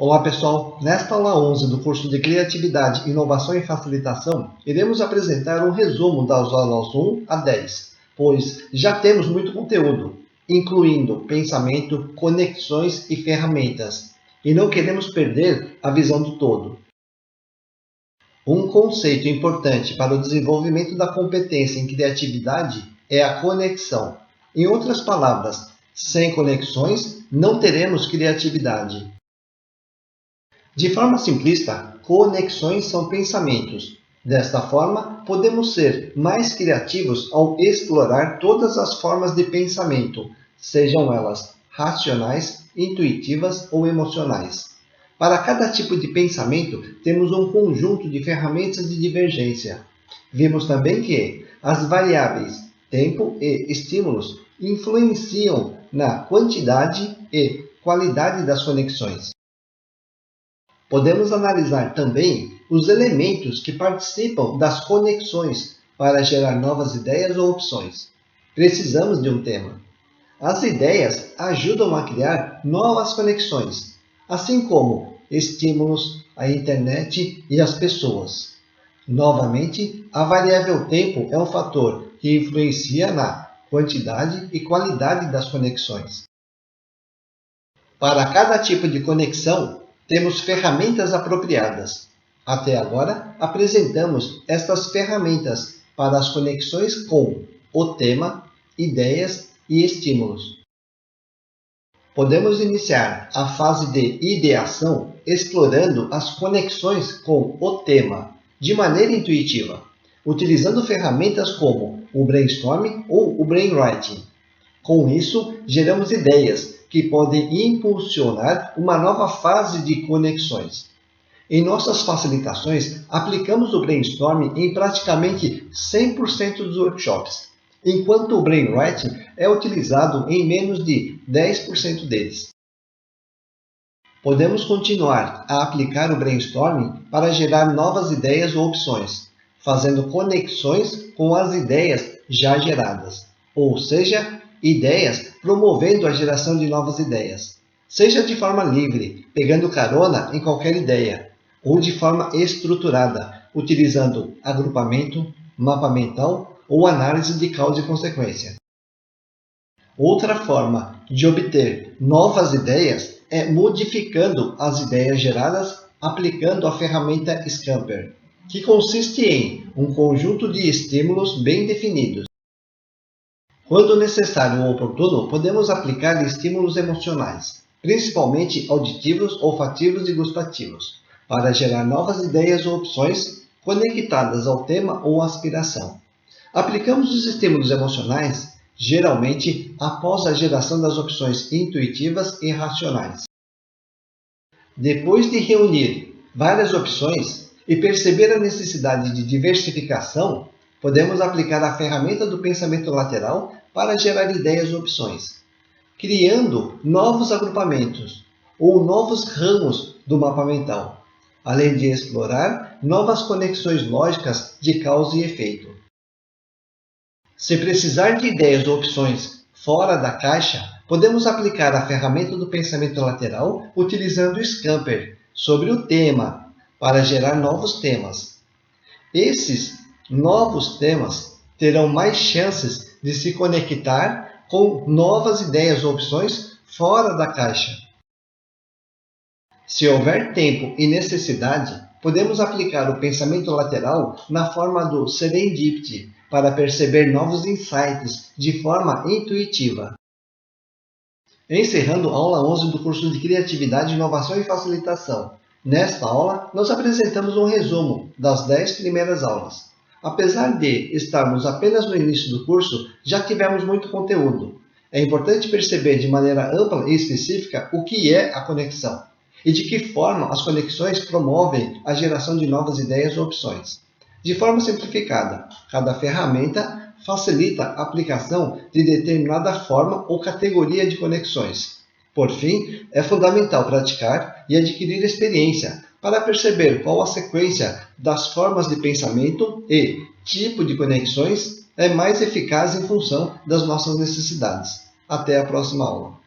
Olá pessoal, nesta aula 11 do curso de Criatividade, Inovação e Facilitação, iremos apresentar um resumo das aulas 1 a 10, pois já temos muito conteúdo, incluindo pensamento, conexões e ferramentas, e não queremos perder a visão do todo. Um conceito importante para o desenvolvimento da competência em criatividade é a conexão. Em outras palavras, sem conexões não teremos criatividade. De forma simplista, conexões são pensamentos. Desta forma, podemos ser mais criativos ao explorar todas as formas de pensamento, sejam elas racionais, intuitivas ou emocionais. Para cada tipo de pensamento, temos um conjunto de ferramentas de divergência. Vimos também que as variáveis tempo e estímulos influenciam na quantidade e qualidade das conexões. Podemos analisar também os elementos que participam das conexões para gerar novas ideias ou opções. Precisamos de um tema. As ideias ajudam a criar novas conexões, assim como estímulos, a internet e as pessoas. Novamente, a variável tempo é um fator que influencia na quantidade e qualidade das conexões. Para cada tipo de conexão, temos ferramentas apropriadas. Até agora, apresentamos estas ferramentas para as conexões com o tema, ideias e estímulos. Podemos iniciar a fase de ideação explorando as conexões com o tema de maneira intuitiva, utilizando ferramentas como o brainstorming ou o brainwriting. Com isso, geramos ideias que podem impulsionar uma nova fase de conexões. Em nossas facilitações, aplicamos o brainstorming em praticamente 100% dos workshops, enquanto o brainwriting é utilizado em menos de 10% deles. Podemos continuar a aplicar o brainstorming para gerar novas ideias ou opções, fazendo conexões com as ideias já geradas, ou seja, ideias promovendo a geração de novas ideias, seja de forma livre, pegando carona em qualquer ideia, ou de forma estruturada, utilizando agrupamento, mapa mental ou análise de causa e consequência. Outra forma de obter novas ideias é modificando as ideias geradas aplicando a ferramenta Scamper, que consiste em um conjunto de estímulos bem definidos. Quando necessário ou oportuno, podemos aplicar estímulos emocionais, principalmente auditivos, olfativos e gustativos, para gerar novas ideias ou opções conectadas ao tema ou aspiração. Aplicamos os estímulos emocionais, geralmente após a geração das opções intuitivas e racionais. Depois de reunir várias opções e perceber a necessidade de diversificação, podemos aplicar a ferramenta do pensamento lateral para gerar ideias e opções, criando novos agrupamentos ou novos ramos do mapa mental, além de explorar novas conexões lógicas de causa e efeito. Se precisar de ideias ou opções fora da caixa, podemos aplicar a ferramenta do pensamento lateral utilizando o Scamper sobre o tema para gerar novos temas. Esses novos temas terão mais chances de se conectar com novas ideias ou opções fora da caixa. Se houver tempo e necessidade, podemos aplicar o pensamento lateral na forma do serendipity para perceber novos insights de forma intuitiva. Encerrando a aula 11 do curso de Criatividade, Inovação e Facilitação. Nesta aula, nós apresentamos um resumo das 10 primeiras aulas. Apesar de estarmos apenas no início do curso, já tivemos muito conteúdo. É importante perceber de maneira ampla e específica o que é a conexão e de que forma as conexões promovem a geração de novas ideias ou opções. De forma simplificada, cada ferramenta facilita a aplicação de determinada forma ou categoria de conexões. Por fim, é fundamental praticar e adquirir experiência para perceber qual a sequência das formas de pensamento e tipo de conexões é mais eficaz em função das nossas necessidades. Até a próxima aula.